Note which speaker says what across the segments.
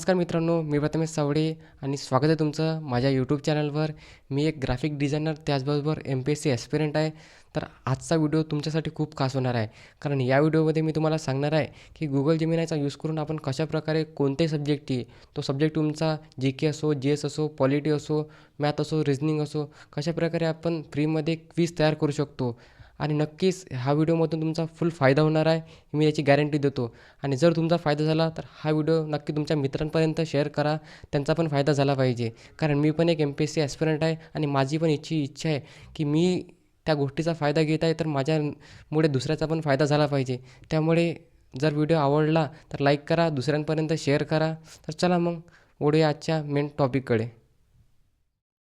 Speaker 1: नमस्कार मित्रांनो, मी प्रथमेश सावडे आणि स्वागत आहे तुमचं माझ्या यूट्यूब चॅनलवर. मी एक ग्राफिक डिझायनर त्याचबरोबर MPSC ॲस्पिरंट आहे. तर आजचा व्हिडिओ तुमच्यासाठी खूप खास होणार आहे. कारण या व्हिडिओमध्ये मी तुम्हाला सांगणार आहे की Google जेमिनायचा यूज करून आपण कशाप्रकारे कोणत्याही सब्जेक्टची, तो सब्जेक्ट तुमचा GK असो, GS असो, पॉलिटी असो, मॅथ असो, रिझनिंग असो, कशाप्रकारे आपण फ्रीमध्ये क्विज तयार करू शकतो. आणि नक्कीच ह्या व्हिडिओमधून तुमचा फुल फायदा होणार आहे, मी याची गॅरंटी देतो. आणि जर तुमचा फायदा झाला तर हा व्हिडिओ नक्की तुमच्या मित्रांपर्यंत शेअर करा, त्यांचा पण फायदा झाला पाहिजे. कारण मी पण एक MPSC ॲस्पिरंट आहे आणि माझी पण इच्छा आहे की मी त्या गोष्टीचा फायदा घेत आहे, तर माझ्यामुळे दुसऱ्याचा पण फायदा झाला पाहिजे. त्यामुळे जर व्हिडिओ आवडला तर लाईक करा, दुसऱ्यांपर्यंत शेअर करा. तर चला मग वळूया आजच्या मेन टॉपिककडे.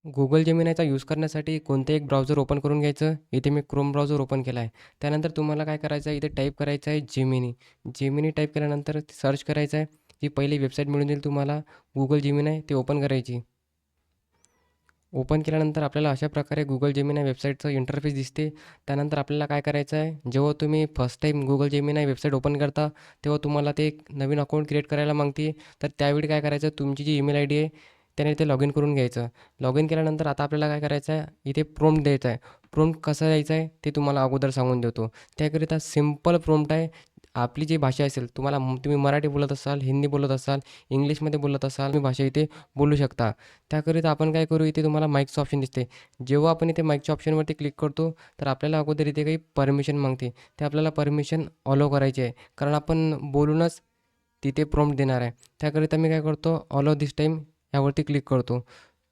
Speaker 1: Google जेमिनायचा यूज करण्यासाठी कोणते एक ब्राउझर ओपन करून घ्यायचं. इथे मी क्रोम ब्राउझर ओपन केला आहे. त्यानंतर तुम्हाला काय करायचं आहे, इथे टाईप करायचं आहे जेमिनी. जेमिनी टाईप केल्यानंतर सर्च करायचं आहे. जी पहिली वेबसाईट मिळून येईल तुम्हाला Google जेमिनाय, ते ओपन करायची. ओपन केल्यानंतर आपल्याला अशा प्रकारे Google जेमिनाय वेबसाईटचं इंटरफेस दिसते. त्यानंतर आपल्याला काय करायचं आहे, जेव्हा तुम्ही first time Google Gemini website open करता, तेव्हा तुम्हाला ते एक नवीन अकाउंट क्रिएट करायला मागते. तर त्यावेळी काय करायचं, तुमची जी ईमेल आयडी आहे त्याने इथे लॉग इन करून घ्यायचं. लॉग इन केल्यानंतर आता आपल्याला काय करायचं आहे, इथे प्रॉम्प्ट द्यायचा आहे. प्रॉम्प्ट कसा द्यायचा आहे ते तुम्हाला अगोदर सांगून देतो. त्याकरिता सिंपल प्रॉम्प्ट आहे. आपली जी भाषा असेल, तुम्ही मराठी बोलत असाल, हिंदी बोलत असाल, इंग्लिशमध्ये बोलत असाल, तुम्ही भाषा इथे बोलू शकता. त्याकरिता आपण काय करू, इथे तुम्हाला माईकचं ऑप्शन दिसते. जेव्हा आपण इथे माईकच्या ऑप्शनवरती क्लिक करतो, तर आपल्याला अगोदर इथे काही परमिशन मागते. ते आपल्याला परमिशन अलाऊ करायची आहे. कारण आपण बोलूनच तिथे प्रॉम्प्ट देणार आहे. त्याकरिता मी काय करतो, अलाऊ धिस टाईम यावरती क्लिक करतो.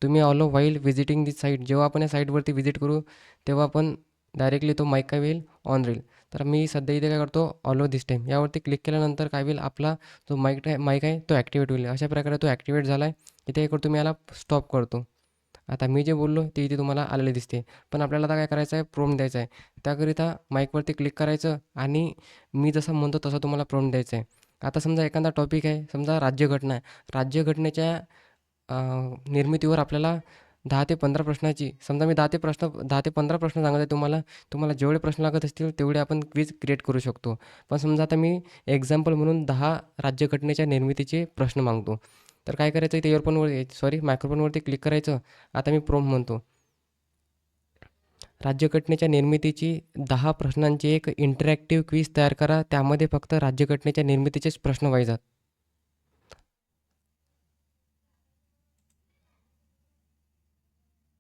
Speaker 1: तुम्ही अलाऊ व्हाईल व्हिजिटिंग दिस साईट, जेव्हा आपण या साईटवरती व्हिजिट करू, तेव्हा आपण डायरेक्टली तो माईक काय होईल, ऑन राहील. तर मी सध्या इथे काय करतो, अलाऊ धिस टाईम यावरती क्लिक केल्यानंतर काय होईल, आपला जो माईक आहे तो ॲक्टिवेट होईल. अशा प्रकारे तो ॲक्टिवेट झाला आहे. इथे काय करतो, मी याला स्टॉप करतो. आता मी जे बोललो ते इथे तुम्हाला आलेले दिसते. पण आपल्याला आता काय करायचं आहे, प्रॉम्प्ट द्यायचा आहे. त्याकरिता माईकवरती क्लिक करायचं आणि मी जसं म्हणतो तसं तुम्हाला प्रॉम्प्ट द्यायचं आहे. आता समजा एखादा टॉपिक आहे, समजा राज्यघटना आहे. राज्यघटनेच्या निर्मितीवर आपल्याला 10 ते 15 प्रश्नाची, समजा मी 10 ते 15 प्रश्न सांगत आहे तुम्हाला. तुम्हाला जेवढे प्रश्न लागत असतील तेवढे आपण क्विज क्रिएट करू शकतो. पण समजा आता मी एक्झाम्पल म्हणून 10 राज्यघटनेच्या निर्मितीचे प्रश्न मागतो. तर काय करायचं, इथे मायक्रोफोनवरती क्लिक करायचं. आता मी प्रॉम्प्ट म्हणतो, राज्यघटनेच्या निर्मितीची 10 प्रश्नांची एक इंटरॅक्टिव्ह क्विज तयार करा. त्यामध्ये फक्त राज्यघटनेच्या निर्मितीचेच प्रश्न पाहिजेत.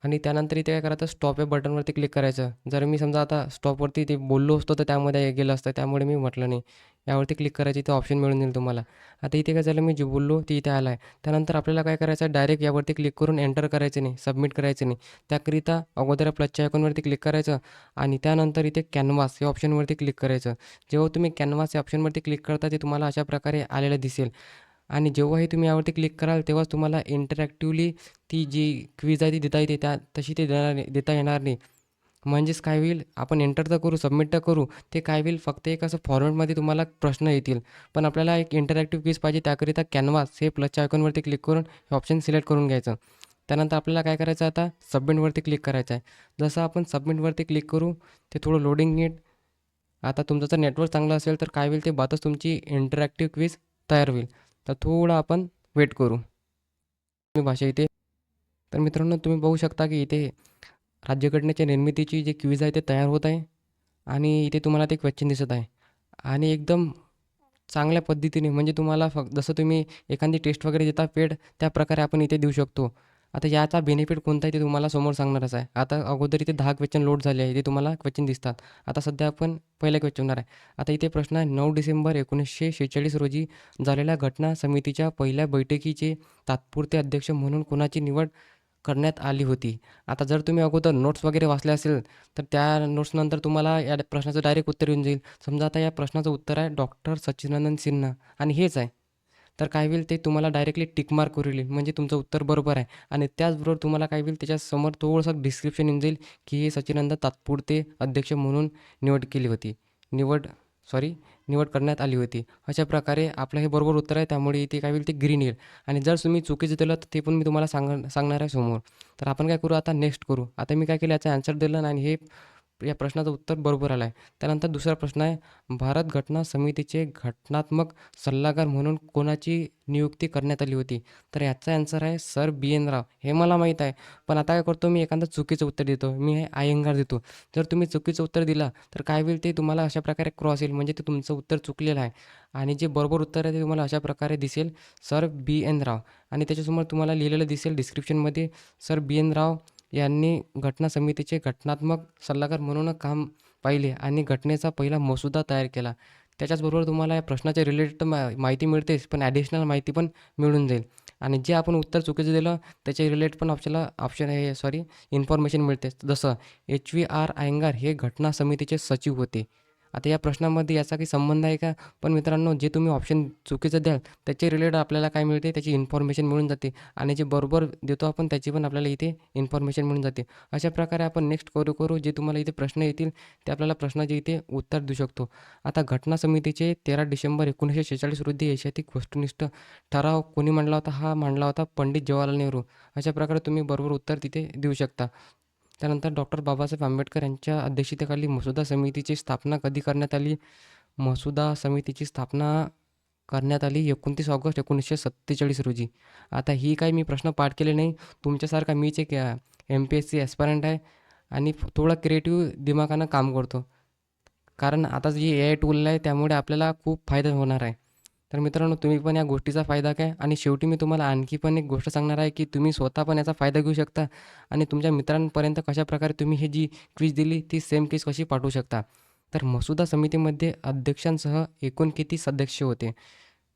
Speaker 1: आणि त्यानंतर इथे काय करायचं, स्टॉप या बटनवरती क्लिक करायचं. जर मी समजा आता स्टॉपवरती ते बोललो असतो तर त्यामध्ये गेलं असतं, त्यामुळे मी म्हटलं नाही. यावरती क्लिक करायची, इथे ऑप्शन मिळून येईल तुम्हाला. आता इथे काय झालं, मी जे बोललो ते इथे आलं आहे. त्यानंतर आपल्याला काय करायचं आहे, डायरेक्ट यावरती क्लिक करून एंटर करायचं नाही, सबमिट करायचं नाही. त्याकरिता अगोदर प्लसच्या आयकॉनवरती क्लिक करायचं आणि त्यानंतर इथे कॅनव्हास या ऑप्शनवरती क्लिक करायचं. जेव्हा तुम्ही कॅनव्हास या ऑप्शनवरती क्लिक करता, ते तुम्हाला अशा प्रकारे आलेलं दिसेल. आणि जेव्हाही तुम्ही यावरती क्लिक कराल तेव्हाच तुम्हाला इंटरॅक्टिव्हली ती जी क्विज आहे ती देता येते, तशी ते देता येणार नाही. म्हणजेच काय होईल, आपण एंटर तर करू, सबमिट तर करू, ते काय होईल, फक्त एक असं फॉर्मॅटमध्ये तुम्हाला प्रश्न येतील. पण आपल्याला एक इंटरॅक्टिव्ह क्विज पाहिजे, त्याकरिता कॅनव्हास हे प्लसच्या आयकॉनवरती क्लिक करून हे ऑप्शन सिलेक्ट करून घ्यायचं. त्यानंतर आपल्याला काय करायचं, आता सबमिटवरती क्लिक करायचं आहे. जसं आपण सबमिटवरती क्लिक करू, ते थोडं लोडिंग नीट. आता तुमचं जर नेटवर्क चांगलं असेल तर काय होईल, ते बातच तुमची इंटरॅक्टिव्ह क्विज तयार होईल. तर थोडं आपण वेट करू. मी भाषा इथे, तर मित्रांनो तुम्ही बघू शकता की इथे राज्यघटनेच्या निर्मितीची जी क्विज आहे ते तयार होत आहे आणि इथे तुम्हाला ते क्वेश्चन दिसत आहे. आणि एकदम चांगल्या पद्धतीने, म्हणजे तुम्हाला फक्त जसं तुम्ही एखादी टेस्ट वगैरे देता पेड, त्या प्रकारे आपण इथे देऊ शकतो. आता याचा बेनिफिट कोणता आहे ते तुम्हाला समोर सांगणारच आहे. आता अगोदर इथे 10 क्वेश्चन लोड झाले आहे, ते तुम्हाला क्वेश्चन दिसतात. आता सध्या आपण पहिल्या क्वेश्चनवर आहे. आता इथे प्रश्न आहे, 9 डिसेंबर 1946 रोजी झालेल्या घटना समितीच्या पहिल्या बैठकीचे तात्पुरते अध्यक्ष म्हणून कोणाची निवड करण्यात आली होती. आता जर तुम्ही अगोदर नोट्स वगैरे वाचल्या असेल, तर त्या नोट्सनंतर तुम्हाला या प्रश्नाचं डायरेक्ट उत्तर येऊन जाईल. समजा आता या प्रश्नाचं उत्तर आहे डॉक्टर सच्चिदानंद सिन्हा आणि हेच आहे. तर काय होईल, ते तुम्हाला डायरेक्टली टिक मार्क करून येईल, म्हणजे तुमचं उत्तर बरोबर आहे. आणि त्याचबरोबर तुम्हाला काय होईल, त्याच्यासमोर थोडंसं डिस्क्रिप्शन येऊन जाईल की हे सच्चिदानंद तात्पुरते अध्यक्ष म्हणून निवड केली होती. निवड सॉरी निवड करण्यात आली होती. अशा प्रकारे आपलं हे बरोबर उत्तर आहे, त्यामुळे इथे काय होईल, ते ग्रीन येईल. आणि जर तुम्ही चुकीचं दिलं तर ते पण मी तुम्हाला सांगणार आहे समोर. तर आपण काय करू, आता नेक्स्ट करू. आता मी काय केलं, याचा आन्सर दिलं आणि हे या प्रश्नाचं उत्तर बरोबर आलं आहे. त्यानंतर दुसरा प्रश्न आहे, भारत घटना समितीचे घटनात्मक सल्लागार म्हणून कोणाची नियुक्ती करण्यात आली होती? तर याचा आन्सर आहे सर बी.एन. राव. हे मला माहीत आहे. पण आता काय करतो मी एखादं चुकीचं उत्तर देतो. मी हे अय्यंगार देतो. जर तुम्ही चुकीचं उत्तर दिलं तर काय होईल ते तुम्हाला अशा प्रकारे क्रॉस येईल म्हणजे ते तुमचं उत्तर चुकलेलं आहे आणि जे बरोबर उत्तर आहे ते तुम्हाला अशा प्रकारे दिसेल सर बी.एन. राव आणि त्याच्यासमोर तुम्हाला लिहिलेलं दिसेल डिस्क्रिप्शनमध्ये सर बी.एन. राव यांनी घटना समितीचे घटनात्मक सल्लागार म्हणून काम पाहिले आणि घटनेचा पहिला मसुदा तयार केला. त्याच्याचबरोबर तुम्हाला या प्रश्नाच्या रिलेटेड माहिती मिळतेच, पण ॲडिशनल माहिती पण मिळून जाईल आणि जे आपण उत्तर चुकीचं दिलं त्याच्या रिलेटेड पण आपल्याला इन्फॉर्मेशन मिळते. जसं एच.व्ही.आर. अय्यंगार हे घटना समितीचे सचिव होते. आता या प्रश्नामध्ये याचा काही संबंध आहे का? पण मित्रांनो, जे तुम्ही ऑप्शन चुकीचं द्याल त्याच्या रिलेटेड आपल्याला काय मिळते, त्याची इन्फॉर्मेशन मिळून जाते आणि जे बरोबर देतो आपण त्याची पण आपल्याला इथे इन्फॉर्मेशन मिळून जाते. अशा प्रकारे आपण नेक्स्ट करू जे तुम्हाला इथे प्रश्न येतील ते आपल्याला प्रश्नाचे इथे उत्तर देऊ शकतो. आता घटना समितीचे 13 डिसेंबर 1946 रोजी ऐतिहासिक वस्तुनिष्ठ ठराव कोणी मांडला होता? हा मांडला होता पंडित जवाहरलाल नेहरू. अशा प्रकारे तुम्ही बरोबर उत्तर तिथे देऊ शकता. त्यानंतर डॉक्टर बाबासाहेब आंबेडकर यांच्या अध्यक्षतेखाली मसुदा समितीची स्थापना कधी करण्यात आली? मसुदा समितीची स्थापना करण्यात आली 29 ऑगस्ट 1947 रोजी. आता ही काही मी प्रश्न पाठ केले नाही. तुमच्यासारखा मीच एक MPSC ॲस्पायरंट आहे आणि थोडा क्रिएटिव्ह दिमागानं काम करतो. कारण आता जी AI टूल आहे त्यामुळे आपल्याला खूप फायदा होणार आहे. तर मित्रांनो, तुम्ही पण या गोष्टीचा फायदा घ्या आणि शेवटी मी तुम्हाला आणखी पण एक गोष्ट सांगणार आहे, की तुम्ही स्वतः पण याचा फायदा घेऊ शकता आणि तुमच्या मित्रांपर्यंत कशाप्रकारे तुम्ही ही जी क्विज दिली ती सेम क्विज कशी पाठवू शकता. तर मसुदा समितीमध्ये अध्यक्षांसह एकूण किती सदस्य होते?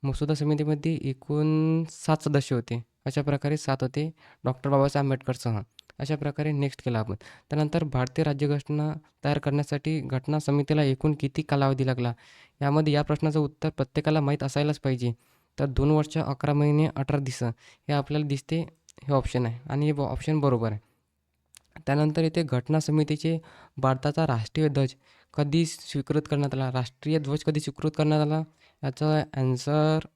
Speaker 1: मसुदा समितीमध्ये एकूण 7 सदस्य होते. अशा प्रकारे 7 होते डॉक्टर बाबासाहेब आंबेडकरसह. अशा प्रकारे नेक्स्ट केला आपण. त्यानंतर भारतीय राज्यघटना तयार करण्यासाठी घटना समितीला एकूण किती कालावधी लागला? यामध्ये या प्रश्नाचं उत्तर प्रत्येकाला माहीत असायलाच पाहिजे. तर 2 वर्ष 11 महिने 18 दिवस हे आपल्याला दिसते हे ऑप्शन आहे आणि हे ऑप्शन बरोबर आहे. त्यानंतर इथे घटना समितीचे भारताचा राष्ट्रीय ध्वज कधी स्वीकृत करण्यात आला? राष्ट्रीय ध्वज कधी स्वीकृत करण्यात आला? याचा ॲन्सर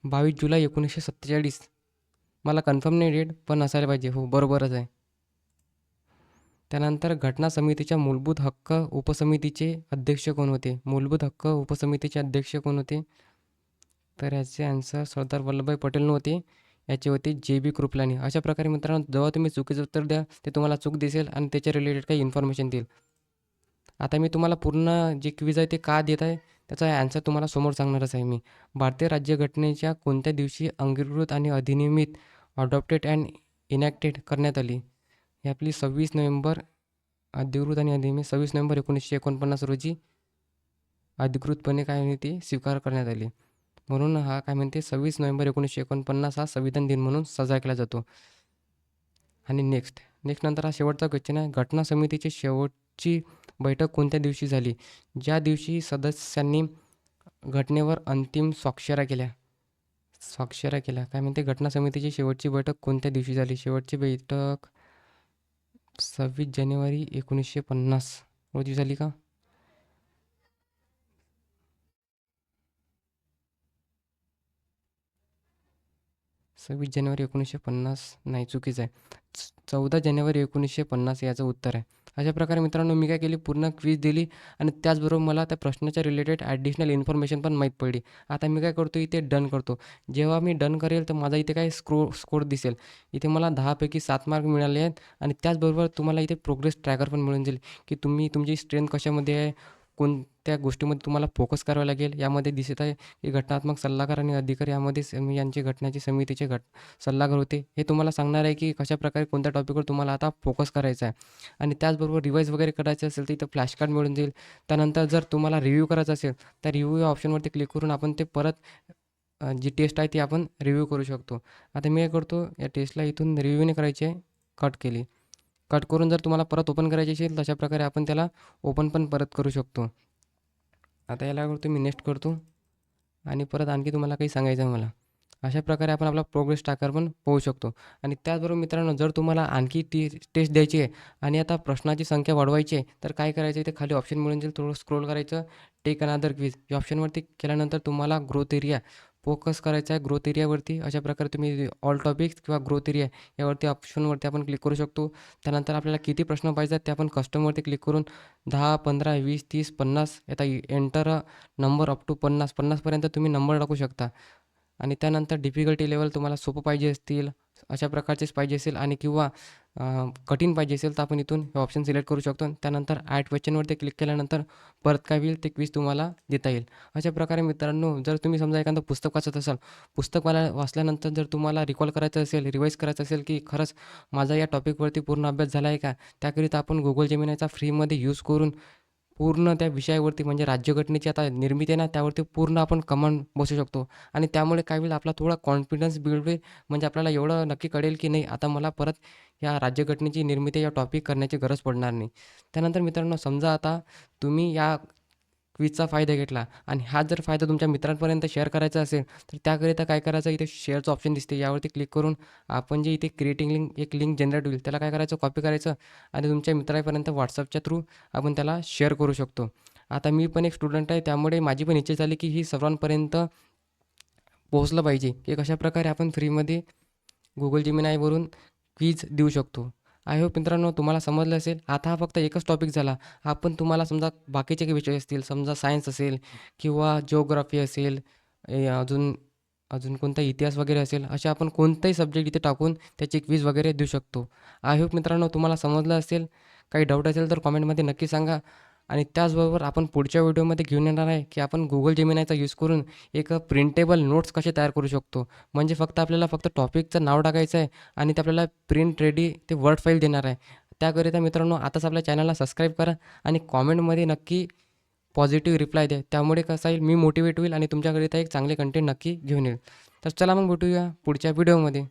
Speaker 1: 22 जुलै 1947. मला कन्फर्म नाही डेट, पण असायला पाहिजे. हो, बरोबरच आहे. त्यानंतर घटना समितीच्या मूलभूत हक्क उपसमितीचे अध्यक्ष कोण होते? मूलभूत हक्क उपसमितीचे अध्यक्ष कोण होते? तर याचे ॲन्सर सरदार वल्लभभाई पटेल नव्हते. याचे होते जे.बी. कृपलानी. अशा प्रकारे मित्रांनो, जेव्हा तुम्ही चुकीचं उत्तर द्या ते तुम्हाला चूक दिसेल आणि त्याच्या रिलेटेड काही इन्फॉर्मेशन देईल. आता मी तुम्हाला पूर्ण जे क्विज आहे ते का देत आहे त्याचा ॲन्सर तुम्हाला समोर सांगणारच आहे मी. भारतीय राज्यघटनेच्या कोणत्या दिवशी अंगीकृत आणि अधिनियमित अडॉप्टेड अँड इनॅक्टेड करण्यात आली? ही आपली 26 नोव्हेंबर अधिकृत आणि अधिनियमित 26 नोव्हेंबर 1949 रोजी अधिकृतपणे काय म्हणते स्वीकार करण्यात आली. म्हणून हा काय म्हणते 26 नोव्हेंबर 1949 हा संविधान दिन म्हणून साजरा केला जातो. आणि नेक्स्ट नंतर हा शेवटचा क्वेश्चन आहे. घटना समितीची शेवटची बैठक कोणत्या दिवशी झाली? ज्या दिवशी सदस्यांनी घटनेवर अंतिम स्वाक्षऱ्या केल्या. काय म्हणते घटना समितीची शेवटची बैठक कोणत्या दिवशी झाली? शेवटची बैठक 26 जानेवारी 1950 रोजी झाली का? 26 जानेवारी 1950 नाही, चुकीचं आहे. 14 जानेवारी 1950 याचं उत्तर आहे. अशा प्रकारे मित्रांनो मी काय केली पूर्ण क्विज दिली आणि त्याचबरोबर मला त्या प्रश्नाच्या रिलेटेड ॲडिशनल इन्फॉर्मेशन पण माहीत पडली. आता मी काय करतो इथे डन करतो. जेव्हा मी डन करेल तर माझा इथे काय स्कोर दिसेल. इथे मला 10 पैकी 7 मार्क मिळाले आहेत आणि त्याचबरोबर तुम्हाला इथे प्रोग्रेस ट्रॅकर पण मिळून जाईल, की तुम्ही तुमची स्ट्रेंथ कशामध्ये आहे, कोणत्या गोष्टीमध्ये तुम्हाला फोकस करावं लागेल. यामध्ये दिसत आहे की घटनात्मक सल्लागार आणि अधिकारी यामध्ये यांचे घटनाची समितीचे सल्लागार होते. हे तुम्हाला सांगणार आहे की कशाप्रकारे कोणत्या टॉपिकवर तुम्हाला आता फोकस करायचा आहे आणि त्याचबरोबर रिवाईज वगैरे करायचं असेल तर इथं फ्लॅश कार्ड मिळून जाईल. त्यानंतर जर तुम्हाला रिव्ह्यू करायचं असेल तर रिव्ह्यू या ऑप्शनवरती क्लिक करून आपण ते परत जी टेस्ट आहे ती आपण रिव्ह्यू करू शकतो. आता मी काय करतो या टेस्टला इथून रिव्ह्यू नाही करायची आहे, कट केली. कट करून जर तुम्हाला परत ओपन करायची असेल तशा प्रकारे आपण त्याला ओपन पण परत करू शकतो. आता याला करतो मी नेक्स्ट करतो आणि परत आणखी तुम्हाला काही सांगायचं आहे मला. अशा प्रकारे आपण आपला प्रोग्रेस ट्रॅकर पण पाहू शकतो. आणि त्याचबरोबर मित्रांनो जर तुम्हाला आणखी टेस्ट द्यायची आहे आणि आता प्रश्नाची संख्या वाढवायची आहे तर काय करायचं इथे खाली ऑप्शन मिळून जाईल. थोडं स्क्रोल करायचं, टेक अनदर क्विज या ऑप्शनवरती केल्यानंतर तुम्हाला ग्रोथ एरिया फोकस करायचा आहे ग्रोथ एरियावरती. अशा प्रकारे तुम्ही ऑल टॉपिक्स किंवा ग्रोथ एरिया यावरती ऑप्शनवरती आपण क्लिक करू शकतो. त्यानंतर आपल्याला किती प्रश्न पाहिजेत ते आपण कस्टमवरती क्लिक करून 10, 15, 20, 30, 50 आता एंटर नंबर अप टू 50 50पर्यंत तुम्ही नंबर टाकू शकता. आणि त्यानंतर डिफिकल्टी लेवल तुम्हाला सोपं पाहिजे असतील, अशा प्रकारचेच पाहिजे असेल आणि किंवा कठीण पाहिजे असेल तर आपण इथून हे ऑप्शन सिलेक्ट करू शकतो. त्यानंतर ॲड क्वेश्चनवरती क्लिक केल्यानंतर परत काय होईल ते क्विज तुम्हाला देता येईल. अशा प्रकारे मित्रांनो, जर तुम्ही समजा एखादं पुस्तक वाचत असाल, पुस्तक वाचल्यानंतर जर तुम्हाला रिकॉल करायचं असेल, रिवाईज करायचं असेल की खरंच माझा या टॉपिकवरती पूर्ण अभ्यास झाला आहे का? त्याकरिता आपण Google Geminiचा फ्रीमध्ये यूज करून पूर्ण त्या विषयावरती म्हणजे राज्यघटनेची आता निर्मिती आहे ना, त्यावरती पूर्ण आपण कमांड बसवू शकतो आणि त्यामुळे काय होईल आपला थोडा कॉन्फिडन्स बिल्ड होईल. म्हणजे आपल्याला एवढं नक्की कळेल की नाही आता मला परत या राज्यघटनेची निर्मिती या टॉपिक करण्याची गरज पडणार नाही. त्यानंतर मित्रांनो समजा आता तुम्ही या क्विजचा फायदा घेतला आणि हा जर फायदा तुमच्या मित्रांपर्यंत शेअर करायचा असेल, तर त्याकरिता काय करायचं इथे शेअरचं ऑप्शन दिसते. यावरती क्लिक करून आपण जे इथे क्रिएटिंग लिंक एक लिंक जनरेट होईल, त्याला काय करायचं कॉपी करायचं आणि तुमच्या मित्रापर्यंत WhatsAppच्या थ्रू आपण त्याला शेअर करू शकतो. आता मी पण एक स्टुडंट आहे, त्यामुळे माझी पण इच्छा झाली की ही सर्वांपर्यंत पोहोचलं पाहिजे, की कशाप्रकारे आपण फ्रीमध्ये Google Geminiवरून क्विज देऊ शकतो. आय होप मित्रांनो तुम्हाला समजलं असेल. आता हा फक्त एकच टॉपिक झाला. हा पण तुम्हाला समजा बाकीचे काही विषय असतील, समजा सायन्स असेल किंवा जिओग्राफी असेल, अजून अजून कोणता इतिहास वगैरे असेल, असे आपण कोणताही सब्जेक्ट इथे टाकून त्याची क्विज वगैरे देऊ शकतो. आय होप मित्रांनो तुम्हाला समजलं असेल. काही डाऊट असेल तर कमेंटमध्ये नक्की सांगा. आणि त्याचबरोबर आपण पुढच्या व्हिडिओमध्ये घेऊन येणार आहे, की आपण Google Geminiचा यूज करून एक प्रिंटेबल नोट्स कसे तयार करू शकतो. म्हणजे फक्त आपल्याला फक्त टॉपिकचं नाव टाकायचं आहे आणि ते आपल्याला प्रिंट रेडी ते वर्ड फाईल देणार आहे. त्याकरिता मित्रांनो आताच आपल्या चॅनलला सबस्क्राईब करा आणि कॉमेंटमध्ये नक्की पॉझिटिव्ह रिप्लाय द्या. त्यामुळे कसं होईल मी मोटिवेट होईल आणि तुमच्याकरिता एक चांगले कंटेंट नक्की घेऊन येईल. तर चला मग भेटूया पुढच्या व्हिडिओमध्ये.